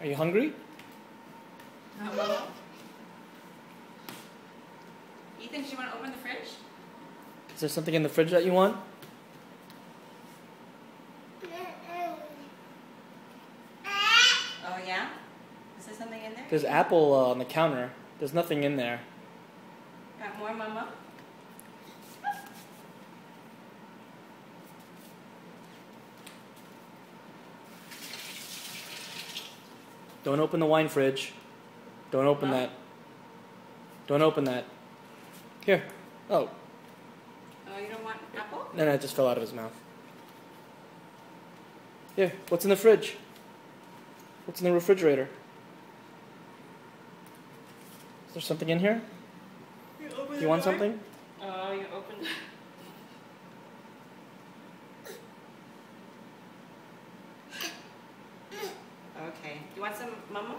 Are you hungry? No, Momo? Ethan, do you want to open the fridge? Is there something in the fridge that you want? Oh, yeah? Is there something in there? There's apple on the counter. There's nothing in there. Got more, Momo? Don't open the wine fridge. Don't open that. Don't open that. Here. Oh. Oh, you don't want apple? No, it just fell out of his mouth. Here. What's in the fridge? What's in the refrigerator? Is there something in here? You want something? Oh, you opened it. Okay. You want some, Momo?